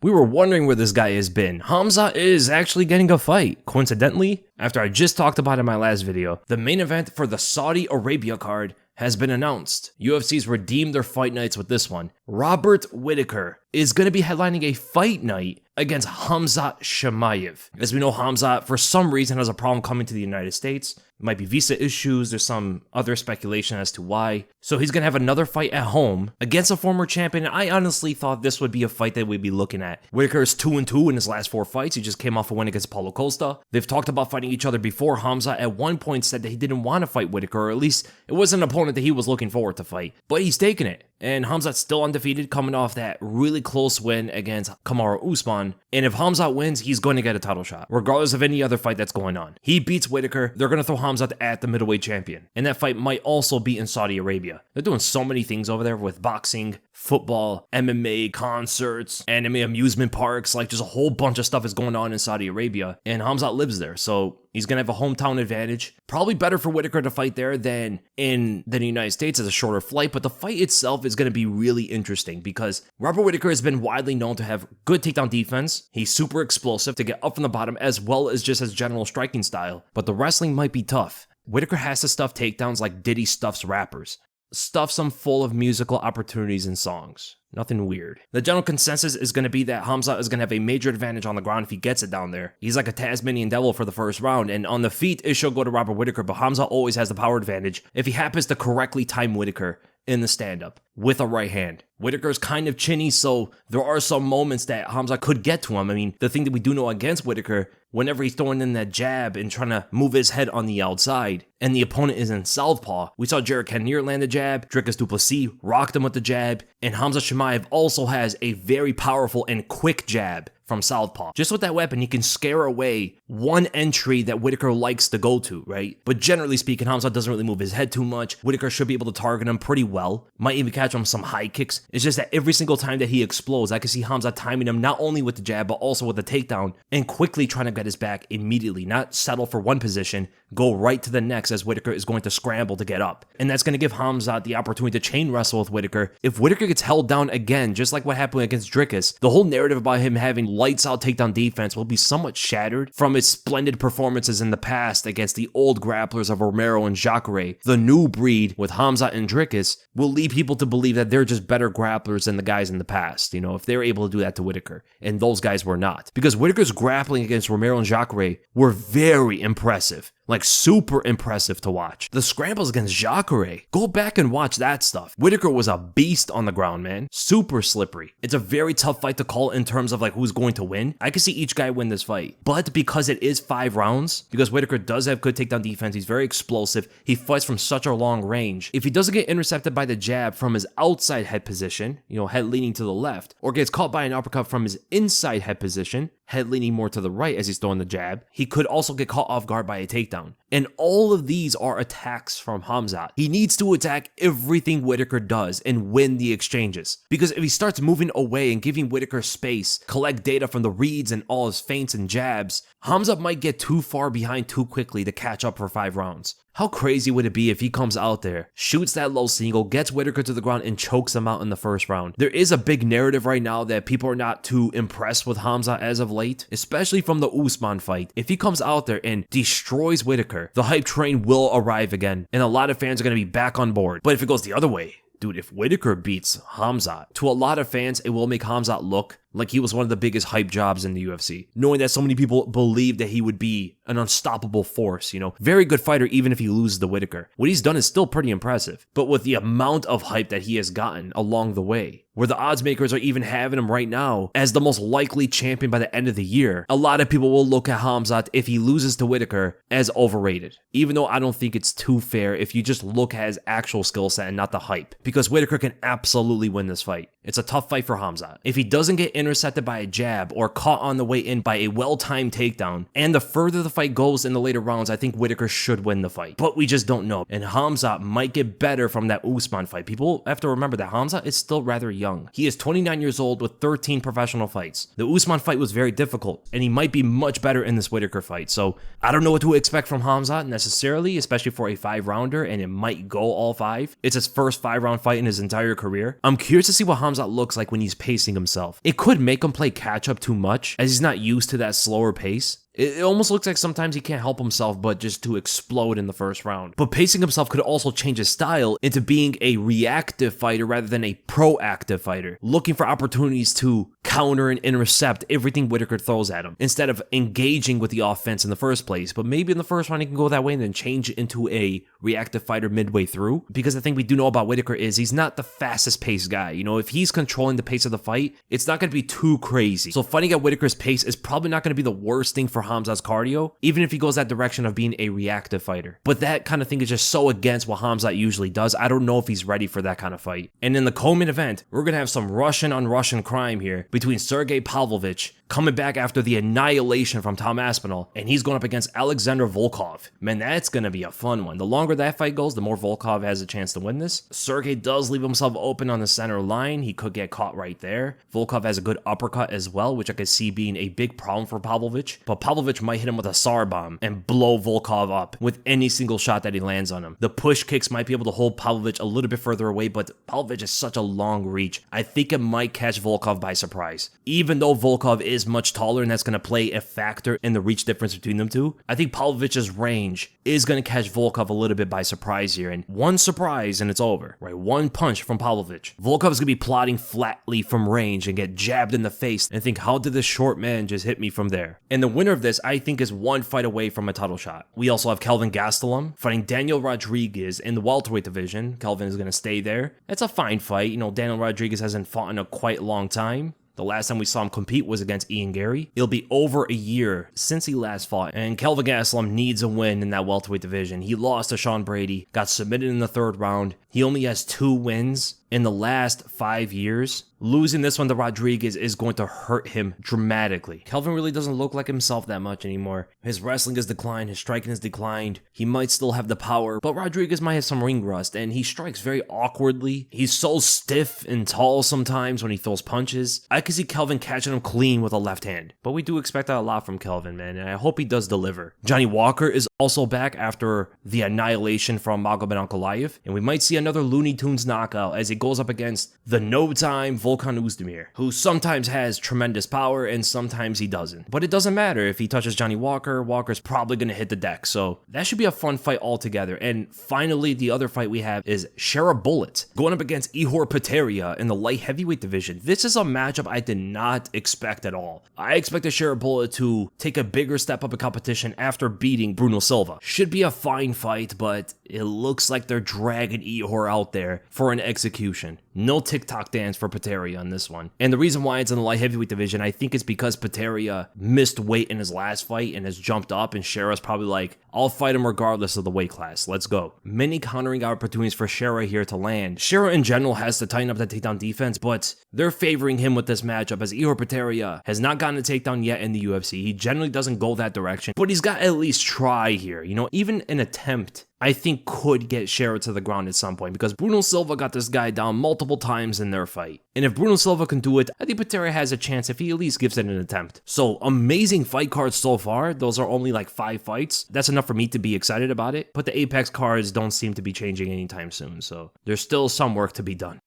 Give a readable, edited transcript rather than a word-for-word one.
We were wondering where this guy has been. Khamzat is actually getting a fight. Coincidentally, after I just talked about it in my last video, the main event for the Saudi Arabia card has been announced. UFC's redeemed their fight nights with this one. Robert Whittaker is going to be headlining a fight night against Khamzat Chimaev. As we know, Khamzat, for some reason, has a problem coming to the United States. It might be visa issues. There's some other speculation as to why. So he's going to have another fight at home against a former champion. I honestly thought this would be a fight that we'd be looking at. Whittaker is 2-2 in his last 4 fights. He just came off a win against Paulo Costa. They've talked about fighting each other before. Khamzat at one point said that he didn't want to fight Whittaker, or at least it was an opponent that he was looking forward to fight. But he's taken it. And Khamzat's still undefeated, coming off that really close win against Kamaru Usman. And if Khamzat wins, he's going to get a title shot, regardless of any other fight that's going on. He beats Whittaker, they're going to throw Khamzat at the middleweight champion. And that fight might also be in Saudi Arabia. They're doing so many things over there with boxing, football, MMA, concerts, anime amusement parks. Like, just a whole bunch of stuff is going on in Saudi Arabia. And Khamzat lives there, so he's going to have a hometown advantage. Probably better for Whittaker to fight there than in the United States as a shorter flight, but the fight itself is going to be really interesting because Robert Whittaker has been widely known to have good takedown defense. He's super explosive to get up from the bottom, as well as just his general striking style, but the wrestling might be tough. Whittaker has to stuff takedowns like Diddy stuffs rappers. Stuffs them full of musical opportunities and songs. Nothing weird. The general consensus is going to be that Khamzat is going to have a major advantage on the ground if he gets it down there. He's like a Tasmanian devil for the first round, and on the feet, it should go to Robert Whittaker, but Khamzat always has the power advantage if he happens to correctly time Whittaker in the stand-up with a right hand. Whittaker's kind of chinny, so there are some moments that Khamzat could get to him. I mean, the thing that we do know against Whittaker, whenever he's throwing in that jab and trying to move his head on the outside, and the opponent is in southpaw, we saw Jared Cannonier land a jab, Dricus du Plessis rocked him with the jab, and Khamzat Chimaev also has a very powerful and quick jab from southpaw. Just with that weapon, he can scare away one entry that Whittaker likes to go to, right? But generally speaking, Khamzat doesn't really move his head too much. Whittaker should be able to target him pretty well. Might even catch him some high kicks. It's just that every single time that he explodes, I can see Khamzat timing him not only with the jab, but also with the takedown, and quickly trying to get his back immediately. Not settle for one position, go right to the next, as Whittaker is going to scramble to get up. And that's going to give Khamzat the opportunity to chain wrestle with Whittaker. If Whittaker gets held down again, just like what happened against Dricus, the whole narrative about him having lights out takedown defense will be somewhat shattered from his splendid performances in the past against the old grapplers of Romero and Jacare. The new breed with Khamzat and Dricus will lead people to believe that they're just better grapplers than the guys in the past, you know, if they're able to do that to Whittaker, and those guys were not. Because Whittaker's grappling against Romero and Jacare were very impressive. Like, super impressive to watch. The scrambles against Jacare, go back and watch that stuff. Whittaker was a beast on the ground, man. Super slippery. It's a very tough fight to call in terms of like who's going to win. I could see each guy win this fight. But because it is 5 rounds, because Whittaker does have good takedown defense, he's very explosive, he fights from such a long range. If he doesn't get intercepted by the jab from his outside head position, you know, head leaning to the left, or gets caught by an uppercut from his inside head position, head leaning more to the right as he's throwing the jab, he could also get caught off guard by a takedown. And all of these are attacks from Khamzat. He needs to attack everything Whittaker does and win the exchanges. Because if he starts moving away and giving Whittaker space, collect data from the reads and all his feints and jabs, Khamzat might get too far behind too quickly to catch up for 5 rounds. How crazy would it be if he comes out there, shoots that low single, gets Whittaker to the ground, and chokes him out in the first round? There is a big narrative right now that people are not too impressed with Khamzat as of late, especially from the Usman fight. If he comes out there and destroys Whittaker, the hype train will arrive again, and a lot of fans are going to be back on board. But if it goes the other way, dude, if Whittaker beats Khamzat, to a lot of fans, it will make Khamzat look like he was one of the biggest hype jobs in the UFC. Knowing that so many people believed that he would be an unstoppable force, you know. Very good fighter even if he loses to Whittaker. What he's done is still pretty impressive. But with the amount of hype that he has gotten along the way, where the odds makers are even having him right now as the most likely champion by the end of the year, a lot of people will look at Khamzat, if he loses to Whittaker, as overrated. Even though I don't think it's too fair if you just look at his actual skill set and not the hype. Because Whittaker can absolutely win this fight. It's a tough fight for Khamzat. If he doesn't get intercepted by a jab or caught on the way in by a well-timed takedown, and the further the fight goes in the later rounds, I think Whittaker should win the fight. But we just don't know. And Khamzat might get better from that Usman fight. People have to remember that Khamzat is still rather young. He is 29 years old with 13 professional fights. The Usman fight was very difficult, and he might be much better in this Whittaker fight. So I don't know what to expect from Khamzat necessarily, especially for a 5-rounder, and it might go all 5. It's his first 5-round fight in his entire career. I'm curious to see what Khamzat looks like when he's pacing himself. It could could make him play catch up too much, as he's not used to that slower pace. It almost looks like sometimes he can't help himself but just to explode in the first round. But pacing himself could also change his style into being a reactive fighter rather than a proactive fighter, looking for opportunities to counter and intercept everything Whittaker throws at him, instead of engaging with the offense in the first place. But maybe in the first round he can go that way and then change into a reactive fighter midway through, because the thing we do know about Whittaker is he's not the fastest paced guy. You know, if he's controlling the pace of the fight, it's not going to be too crazy. So fighting at Whittaker's pace is probably not going to be the worst thing for Khamzat's cardio, even if he goes that direction of being a reactive fighter. But that kind of thing is just so against what Khamzat usually does. I don't know if he's ready for that kind of fight. And in the co-main event, we're going to have some Russian on Russian crime here between Sergei Pavlovich, coming back after the annihilation from Tom Aspinall, and he's going up against Alexander Volkov. Man, that's going to be a fun one. The longer that fight goes, the more Volkov has a chance to win this. Sergei does leave himself open on the center line. He could get caught right there. Volkov has a good uppercut as well, which I could see being a big problem for Pavlovich. But Pavlovich might hit him with a SAR bomb and blow Volkov up with any single shot that he lands on him. The push kicks might be able to hold Pavlovich a little bit further away, but Pavlovich has such a long reach. I think it might catch Volkov by surprise. Even though Volkov is much taller and that's going to play a factor in the reach difference between them two, I think Pavlovich's range is going to catch Volkov a little bit by surprise here. And one surprise and it's over, right? One punch from Pavlovich. Volkov's going to be plotting flatly from range and get jabbed in the face and think, how did this short man just hit me from there? And the winner of this, I think, is one fight away from a title shot. We also have Kelvin Gastelum fighting Daniel Rodriguez in the welterweight division. Kelvin is going to stay there. It's a fine fight. You know, Daniel Rodriguez hasn't fought in a quite long time. The last time we saw him compete was against Ian Gary. It'll be over a year since he last fought, and Kelvin Gastelum needs a win in that welterweight division. He lost to Sean Brady, got submitted in the third round. He only has 2 wins in the last 5 years. Losing this one to Rodriguez is going to hurt him dramatically. Kelvin really doesn't look like himself that much anymore. His wrestling has declined, his striking has declined. He might still have the power, but Rodriguez might have some ring rust, and he strikes very awkwardly. He's so stiff and tall sometimes when he throws punches. I could see Kelvin catching him clean with a left hand, but we do expect that a lot from Kelvin, man, and I hope he does deliver. Johnny Walker is also back after the annihilation from Magomedov, and we might see another Looney Tunes knockout as he goes up against the no-time Volkan Oezdemir, who sometimes has tremendous power and sometimes he doesn't. But it doesn't matter. If he touches Johnny Walker, Walker's probably going to hit the deck, so that should be a fun fight altogether. And finally, the other fight we have is Sharaputdin going up against Ihor Potieria in the light heavyweight division. This is a matchup I did not expect at all. I expected Sharaputdin to take a bigger step up in competition after beating Bruno Silva. Should be a fine fight, but it looks like they're dragging Ihor out there for an execution. No TikTok dance for Potieria on this one. And the reason why it's in the light heavyweight division, I think it's because Potieria missed weight in his last fight and has jumped up, and Shara's probably like, I'll fight him regardless of the weight class. Let's go. Many countering opportunities for Shara here to land. Shara in general has to tighten up that takedown defense, but they're favoring him with this matchup as Ihor Potieria has not gotten a takedown yet in the UFC. He generally doesn't go that direction, but he's got to at least try here. You know, even an attempt I think could get Shara to the ground at some point, because Bruno Silva got this guy down multiple times in their fight. And if Bruno Silva can do it, I think Potieria has a chance if he at least gives it an attempt. So amazing fight cards so far. Those are only like 5 fights. That's enough for me to be excited about it. But the Apex cards don't seem to be changing anytime soon, so there's still some work to be done.